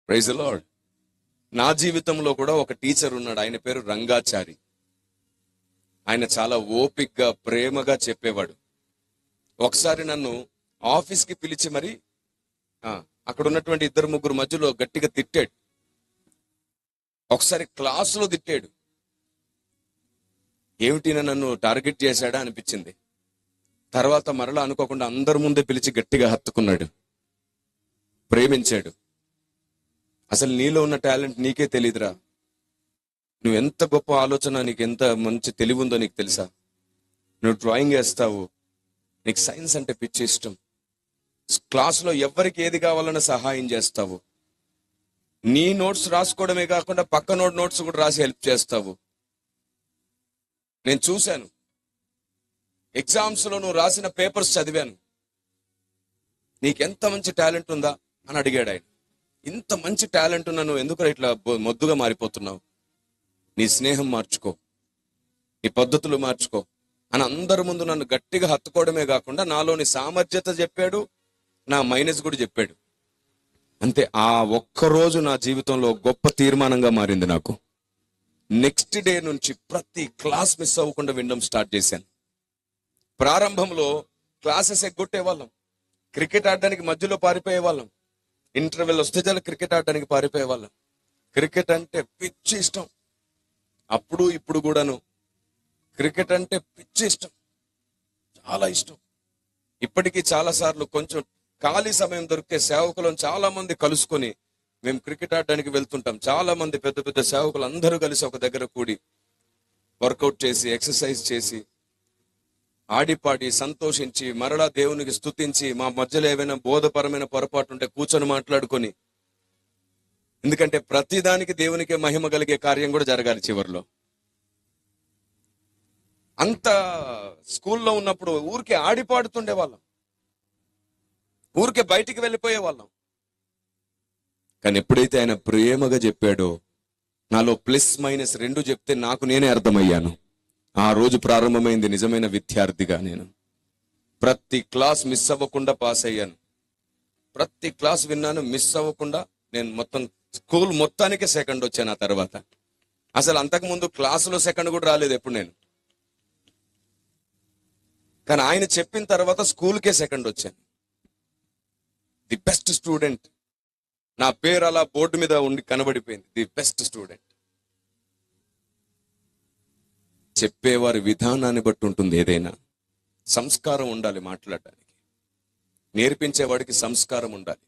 Praise the lord. నా జీవితంలో కూడా ఒక టీచర్ ఉన్నాడు, ఆయన పేరు రంగాచారి. ఆయన చాలా ఓపికగా ప్రేమగా చెప్పేవాడు. ఒకసారి నన్ను ఆఫీస్కి పిలిచి మరి అక్కడ ఉన్నటువంటి ఇద్దరు ముగ్గురు మధ్యలో గట్టిగా తిట్టాడు. ఒకసారి క్లాసులో తిట్టాడు. ఏమిటినా నన్ను టార్గెట్ చేశాడా అనిపించింది. తర్వాత మరలా అనుకోకుండా అందరి ముందే పిలిచి గట్టిగా హత్తుకున్నాడు, ప్రేమించాడు. అసలు నీలో ఉన్న టాలెంట్ నీకే తెలీదురా, నువ్వెంత గొప్ప ఆలోచన, నీకు ఎంత మంచి తెలివి ఉందో నీకు తెలుసా, నువ్వు డ్రాయింగ్ వేస్తావు, నీకు సైన్స్ అంటే పిచ్చి ఇష్టం, క్లాసులో ఎవరికి ఏది కావాలన్నా సహాయం చేస్తావు, నీ నోట్స్ రాసుకోవడమే కాకుండా పక్క నోట్స్ కూడా రాసి హెల్ప్ చేస్తావు. నేను చూశాను, ఎగ్జామ్స్లో నువ్వు రాసిన పేపర్స్ చదివాను, నీకెంత మంచి టాలెంట్ ఉందా అని అడిగాడు ఆయన. ఇంత మంచి టాలెంట్ ఉన్నా నువ్వు ఎందుకు ఇట్లా మొద్దుగా మారిపోతున్నావు, నీ స్నేహం మార్చుకో, నీ పద్ధతులు మార్చుకో అని అందరి ముందు నన్ను గట్టిగా హత్తుకోవడమే కాకుండా నాలోని సామర్థ్యత చెప్పాడు, నా మైనస్ కూడా చెప్పాడు. అంతే, ఆ ఒక్కరోజు నా జీవితంలో గొప్ప తీర్మానంగా మారింది నాకు. నెక్స్ట్ డే నుంచి ప్రతి క్లాస్ మిస్ అవ్వకుండా వినడం స్టార్ట్ చేశాను. ప్రారంభంలో క్లాసెస్ ఎగ్గొట్టే వాళ్ళం, క్రికెట్ ఆడడానికి మధ్యలో పారిపోయే వాళ్ళం, ఇంటర్వెల్ వస్తే చాలా క్రికెట్ ఆడడానికి పారిపోయే వాళ్ళం. క్రికెట్ అంటే పిచ్చి ఇష్టం, అప్పుడు ఇప్పుడు కూడాను క్రికెట్ అంటే పిచ్చి ఇష్టం, చాలా ఇష్టం. ఇప్పటికీ చాలా సార్లు కొంచెం ఖాళీ సమయం దొరికితే సేవకులను చాలా మంది కలుసుకొని మేము క్రికెట్ ఆడడానికి వెళ్తుంటాం. చాలా మంది పెద్ద పెద్ద సేవకులు అందరూ కలిసి ఒక దగ్గర కూడి వర్కౌట్ చేసి, ఎక్సర్సైజ్ చేసి, ఆడిపాడి సంతోషించి, మరలా దేవునికి స్తుతించి, మా మధ్యలో ఏమైనా బోధపరమైన పొరపాటు ఉంటే కూర్చొని మాట్లాడుకొని, ఎందుకంటే ప్రతిదానికి దేవునికి మహిమ కలిగే కార్యం కూడా జరగాలి చివరిలో. అంత స్కూల్లో ఉన్నప్పుడు ఊరికే ఆడిపాడుతుండే వాళ్ళం, ఊరికే బయటికి వెళ్ళిపోయే వాళ్ళం. కానీ ఎప్పుడైతే ఆయన ప్రేమగా చెప్పాడో, నాలో ప్లస్ మైనస్ రెండు చెప్తే నాకు నేనే అర్థమయ్యాను. ఆ రోజు ప్రారంభమైంది నిజమైన విద్యార్థిగా. నేను ప్రతి క్లాస్ మిస్ అవ్వకుండా పాస్ అయ్యాను, ప్రతి క్లాస్ విన్నాను, మిస్ అవ్వకుండా. నేను మొత్తం స్కూల్ మొత్తానికే సెకండ్ వచ్చాను. ఆ తర్వాత అసలు అంతకుముందు క్లాసులో సెకండ్ కూడా రాలేదు ఎప్పుడు నేను. కానీ ఆయన చెప్పిన తర్వాత స్కూల్కే సెకండ్ వచ్చాను. ది బెస్ట్ స్టూడెంట్, నా పేరు అలా బోర్డు మీద ఉండి కనబడిపోయింది, ది బెస్ట్ స్టూడెంట్. చెప్పేవారి విధానాన్ని బట్టి ఉంటుంది ఏదైనా. సంస్కారం ఉండాలి మాట్లాడడానికి, నేర్పించేవాడికి సంస్కారం ఉండాలి.